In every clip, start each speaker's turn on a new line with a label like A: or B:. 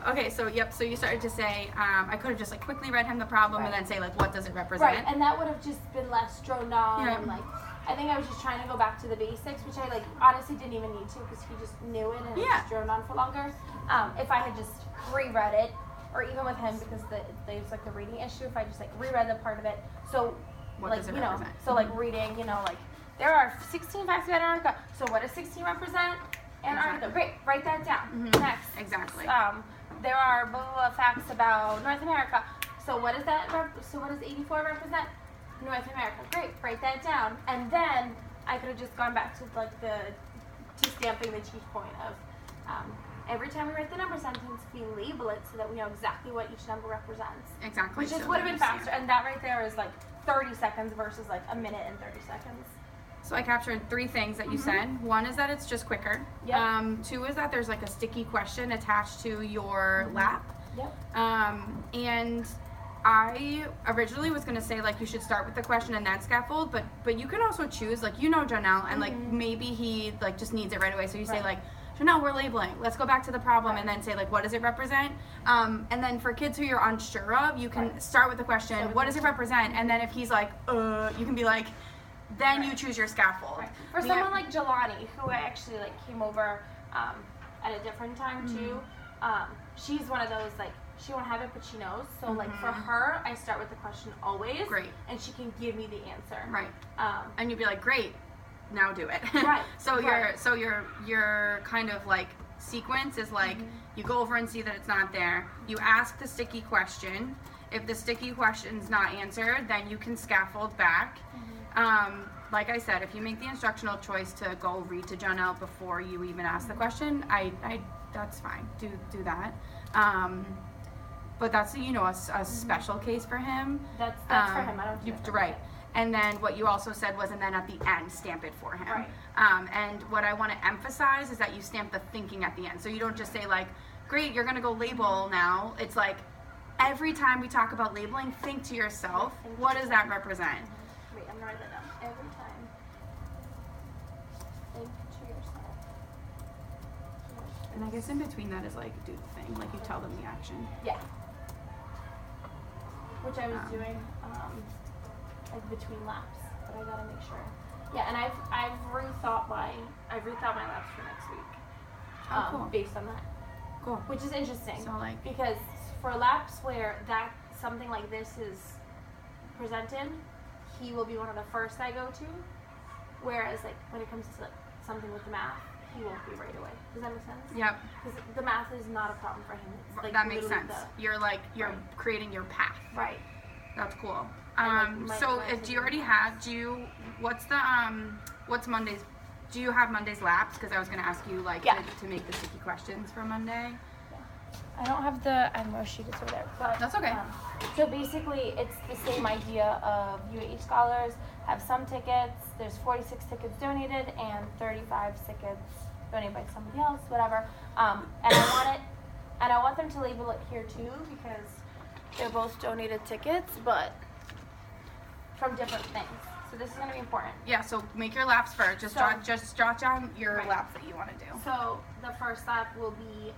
A: Okay, so you started to say, I could have just like quickly read him the problem and then say like, what does it represent?
B: Right, and that would have just been less droned on and like, I think I was just trying to go back to the basics, which I like honestly didn't even need to because he just knew it and it just droned on for longer. If I had just reread it, or even with him because there's like the reading issue, if I just like reread the part of it, so
A: what
B: like
A: does it
B: you know,
A: represent?
B: so like reading, you know, like there are 16 facts about Antarctica. So what does 16 represent? Antarctica. Great, write that down. Next.
A: Exactly.
B: There are blah, blah, blah facts about North America. So what does that? So what does 84 represent? North America. Great, write that down. And then I could have just gone back to like to stamping the chief point of every time we write the number sentence, we label it so that we know exactly what each number represents.
A: Exactly.
B: Which just would have been faster. And that right there is like 30 seconds versus like a minute and 30 seconds.
A: So I captured 3 things that you said. One is that it's just quicker.
B: Yep.
A: 2 is that there's like a sticky question attached to your lap.
B: Yep.
A: And I originally was gonna say like you should start with the question and then scaffold, but you can also choose, like, you know, Janelle, and like maybe he like just needs it right away. So you say like, Janelle, we're labeling. Let's go back to the problem and then say like, what does it represent? And then for kids who you're unsure of, you can start with the question, what does it represent? And then if he's like, you can be like, then you choose your scaffold.
B: For someone like Jelani, who actually like came over at a different time too, she's one of those like, she won't have it, but she knows. So like for her, I start with the question always.
A: Great.
B: And she can give me the answer.
A: Right. And you'd be like, great, now do it.
B: Right.
A: So your kind of like sequence is like, you go over and see that it's not there. You ask the sticky question. If the sticky question's not answered, then you can scaffold back. Like I said, if you make the instructional choice to go read to Janelle before you even ask the question, I that's fine. Do that. But that's, you know, a special case for him.
B: That's for him. I don't do that.
A: Right. And then what you also said was, and then at the end, stamp it for him.
B: Right.
A: And what I want to emphasize is that you stamp the thinking at the end. So you don't just say like, great, you're going to go label now. It's like, every time we talk about labeling, think to yourself, what does that represent?
B: Wait, I'm going to write that down. Every time, think to yourself.
A: And I guess in between that is like, do the thing. Like you tell them the action.
B: Yeah. Which I was doing like between laps, but I gotta make sure. Yeah, and I've rethought my laps for next week.
A: Cool.
B: Based on that.
A: Cool.
B: Which is interesting.
A: So like,
B: because for laps where that something like this is presented, he will be one of the first I go to. Whereas like when it comes to like something with the math, he won't be right away. Does that make sense?
A: Yep.
B: Because the math is not a problem for him. It's like
A: that makes sense. You're creating your path.
B: Right.
A: That's cool.
B: Like
A: So do you already have, what's Monday's, do you have Monday's laps? Because I was going to ask you like to make the sticky questions for Monday.
B: I don't have the Admiral sheet, it's over there. But,
A: that's okay.
B: So basically, it's the same idea of UAH scholars have some tickets. There's 46 tickets donated and 35 tickets donated by somebody else, whatever. And I want them to label it here too because they're both donated tickets, but from different things. So this is going to be important.
A: Yeah. So make your laps first. Just jot down your laps that you want to do.
B: So the first lap will be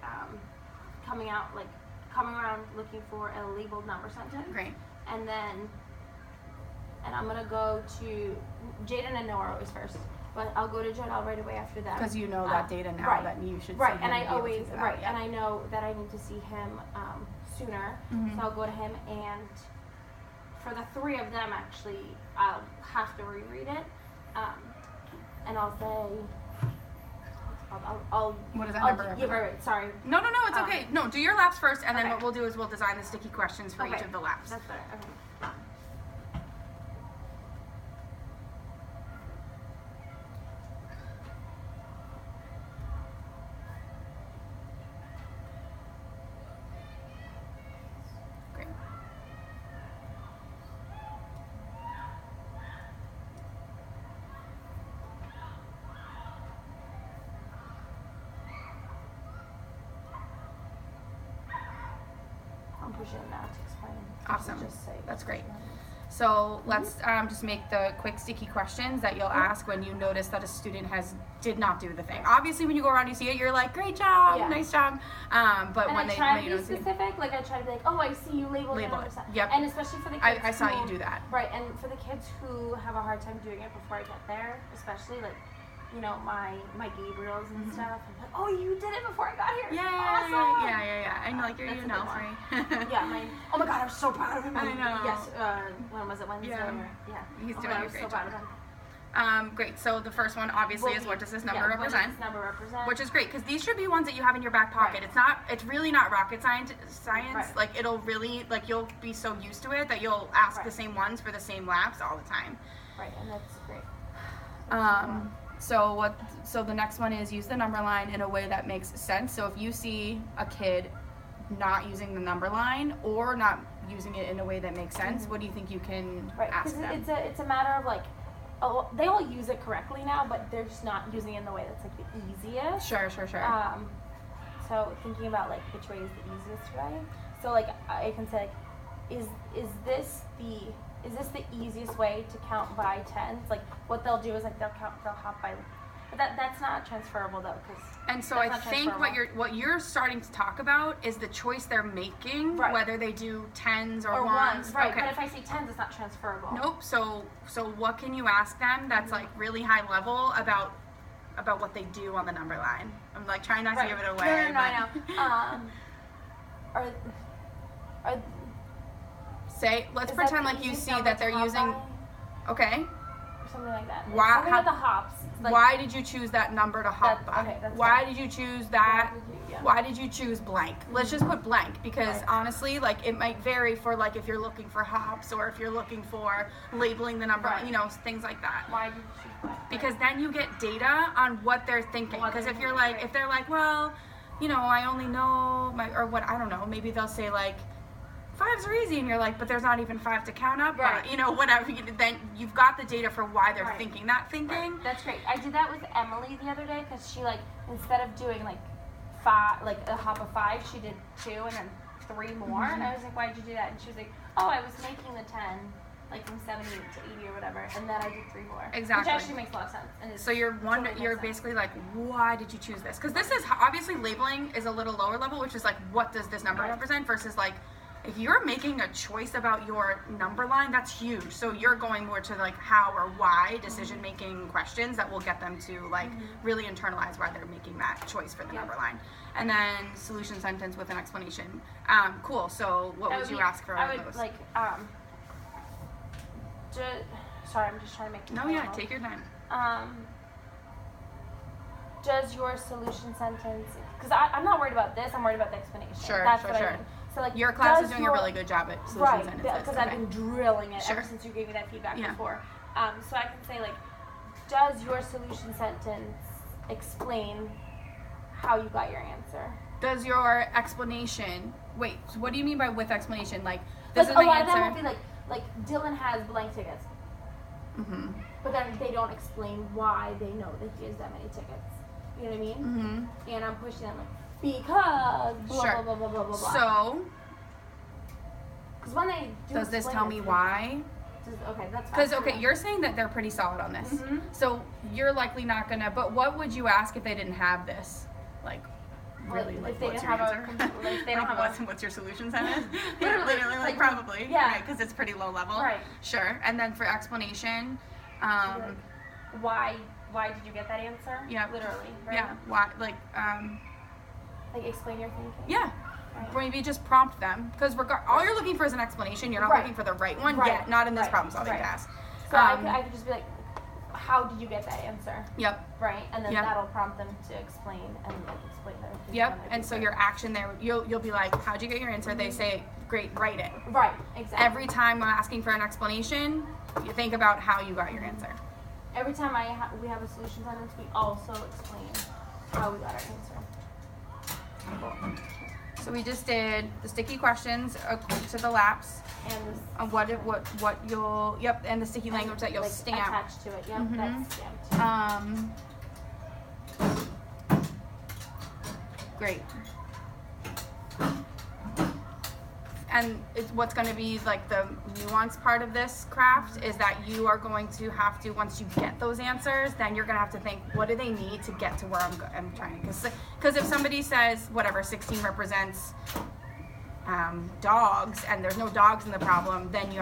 B: coming around looking for a labeled number sentence.
A: Great.
B: And I'm going to go to Jaden and Noah are always first. But I'll go to Janelle right away after that.
A: Because you know that data now that you should see him
B: and I
A: be able
B: always
A: to do that.
B: and I know that I need to see him sooner. So I'll go to him, and for the 3 of them actually I'll have to reread it. And I'll say
A: what is that number?
B: Yeah, right, sorry.
A: No, it's okay. No, do your laps first, and then
B: Okay.
A: what we'll do is we'll design the sticky questions for each of the laps.
B: That's better. Okay.
A: Great.
B: I'm pushing it now to explain.
A: Awesome.
B: Just say
A: That's great. So let's just make the quick sticky questions that you'll ask when you notice that a student did not do the thing. Obviously, when you go around, you see it, you're like, great job, nice job. But
B: and
A: when
B: I try to
A: don't
B: be specific, like I try to be like, oh, I see you labeled it.
A: Yep.
B: And especially for the kids
A: I saw you do that.
B: Right, and for the kids who have a hard time doing it before I get there, especially like, you know, my Gabriels and stuff. I'm like, oh, you did it before I got here. Awesome.
A: Yeah. And like, you're free.
B: Oh my God, I'm so proud of him.
A: I know.
B: Yes, when was it, Wednesday? Yeah.
A: He's doing a great
B: so
A: job.
B: Proud of him.
A: Great. So the first one obviously is what does this number represent?
B: What does this number represent?
A: Which is great because these should be ones that you have in your back pocket.
B: Right.
A: It's really not rocket science.
B: Right.
A: Like it'll really, like you'll be so used to it that you'll ask the same ones for the same laps all the time.
B: Right, and that's great.
A: So the next one is use the number line in a way that makes sense. So if you see a kid not using the number line or not using it in a way that makes sense, what do you think you can ask them?
B: It's a matter of like, they all use it correctly now, but they're just not using it in the way that's like the easiest.
A: Sure.
B: So thinking about like which way is the easiest way. So like I can say like, is this the easiest way to count by tens? Like what they'll do is like they'll hop by, but that's not transferable though,
A: and so I think what you're starting to talk about is the choice they're making, whether they do tens or ones.
B: Right.
A: Okay.
B: But if I say tens, it's not transferable.
A: Nope. So what can you ask them that's like really high level about what they do on the number line? I'm like trying not to give it away.
B: No, I know.
A: Let's pretend like you see that they're using. Okay.
B: Or something like that.
A: Why?
B: Something with the hops. Like,
A: why did you choose that number to hop by?
B: Okay,
A: why did you choose that? Why did you choose blank? Let's just put blank because honestly, like it might vary for like if you're looking for hops or if you're looking for labeling the number, you know, things like that.
B: Why did you choose blank?
A: Because then you get data on what they're thinking. Because if you're like, if they're like, well, you know, I only know I don't know, maybe they'll say like, fives are easy, and you're like, but there's not even five to count up, you know, whatever. Then you've got the data for why they're thinking that thinking.
B: Right. That's great. I did that with Emily the other day because she like instead of doing like five, like a hop of five, she did two and then three more. And I was like, why'd you do that? And she was like, oh, I was making the 10, like from 70 to 80 or whatever, and then I did three more.
A: Exactly.
B: Which actually makes a lot of sense. And
A: so you're basically like, why did you choose this? Because this is obviously labeling is a little lower level, which is like, what does this number represent versus like. If you're making a choice about your number line, that's huge. So you're going more to like how or why decision making questions that will get them to like really internalize why they're making that choice for the number line. And then solution sentence with an explanation. Cool. So what would you ask for
B: I would
A: those?
B: like sorry, I'm just trying to make.
A: No, yeah, take your time.
B: Does your solution sentence? Because I'm not worried about this. I'm worried about the explanation.
A: Sure.
B: I mean. So like
A: your class is doing a really good job at solution sentences.
B: Because I've been drilling it ever since you gave me that feedback before. So I can say like, does your solution sentence explain how you got your answer?
A: Does your explanation? Wait, so what do you mean by with explanation? Like this is
B: a
A: the
B: lot
A: answer.
B: of them will be like Dylan has blank tickets. But then they don't explain why they know that he has that many tickets. You know what I mean? And I'm pushing them like, because blah, blah, blah, blah, blah, blah, blah.
A: So,
B: because when they do
A: does this tell me why?
B: Okay, that's
A: fine. Because, you're saying that they're pretty solid on this. So, you're likely not going to, but what would you ask if they didn't have this? Like, really,
B: if
A: like,
B: they
A: what's
B: didn't
A: your
B: have
A: answer?
B: if they don't have
A: what's your solution sentence?
B: Literally,
A: like, probably.
B: Yeah.
A: Right, because it's pretty low level.
B: Right.
A: Sure. And then for explanation,
B: why did you get that answer?
A: Yeah.
B: Literally, right?
A: Yeah. Why, like
B: explain your thinking.
A: Yeah. Right. Maybe just prompt them, because all you're looking for is an explanation. You're not looking for the right one yet. Not in this problem solving task.
B: So I could just be like, how did you get that answer?
A: Yep.
B: Right, and then that'll prompt them to explain and explain their.
A: Yep. And so your action there, you'll be like, how'd you get your answer? They say, great, write it.
B: Right. Exactly.
A: Every time I'm asking for an explanation, you think about how you got your answer.
B: Every time we have a solution sentence, we also explain how we got our answer.
A: Cool. So we just did the sticky questions to the laps,
B: and
A: what you'll and the sticky language that you'll
B: like
A: stamp
B: attached to it. Yep, that's stamped.
A: Great. and it's what's going to be like the nuanced part of this craft is that you are going to have to, once you get those answers, then you're going to have to think, what do they need to get to where I'm trying to, because if somebody says whatever 16 represents dogs and there's no dogs in the problem, then you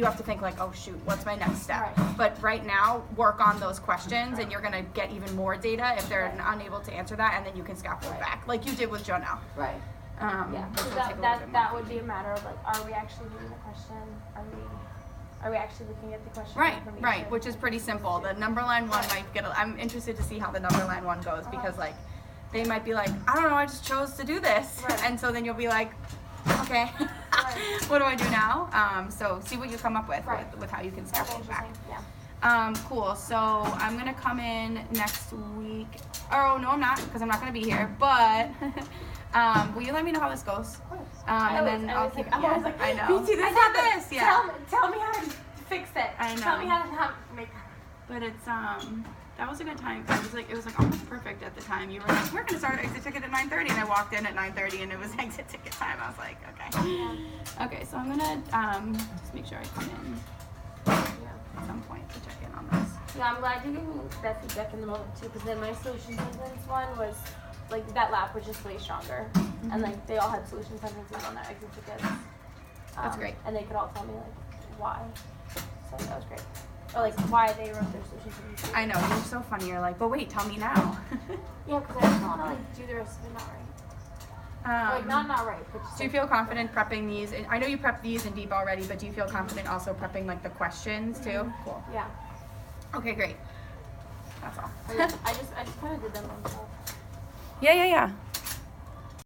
A: have to think like, oh shoot, what's my next step?
B: Right.
A: But right now, work on those questions, and you're going to get even more data if they're unable to answer that, and then you can scaffold back like you did with Jonelle.
B: Right. Yeah,
A: which
B: so
A: will take a little bit
B: that
A: more.
B: would be a matter of like, are we actually reading the question? Are we actually looking at the question?
A: Right, which is pretty simple. The number line one might get. I'm interested to see how the number line one goes, because like they might be like, I don't know, I just chose to do this, and so then you'll be like, okay, what do I do now? So see what you come up with with how you can scaffold back.
B: Yeah.
A: Cool. So I'm gonna come in next week. Oh no, I'm not, because I'm not gonna be here. But will you let me know how this goes?
B: Of course.
A: And then I'll keep.
B: I'm always like,
A: I know.
B: BT,
A: I did this. Yeah.
B: Tell me how to fix it.
A: I know.
B: Tell me how to make.
A: But it's that was a good time. It was like almost perfect at the time. You were like, we're gonna start exit ticket at 9:30, and I walked in at 9:30, and it was exit ticket time. I was like, okay.
B: Yeah.
A: Okay, so I'm gonna just make sure I come in at some point to check in on this.
B: Yeah, I'm glad you gave me that feedback in the moment too, because then my solution sentence one was like that lap was just way stronger, and like they all had solution sentences on their exit tickets.
A: That's great.
B: And they could all tell me like why. So that was great. Or like why they wrote their solution sentences.
A: I know, you're so funny. You're like, but wait, tell me now.
B: Yeah, because I just don't want to like do the rest of it not right. Like not right, but just.
A: Do you feel confident prepping these? And I know you prepped these in deep already, but do you feel confident also prepping like the questions too?
B: Mm-hmm.
A: Cool.
B: Yeah.
A: Okay, great. That's all.
B: I just kind of did them myself.
A: Yeah.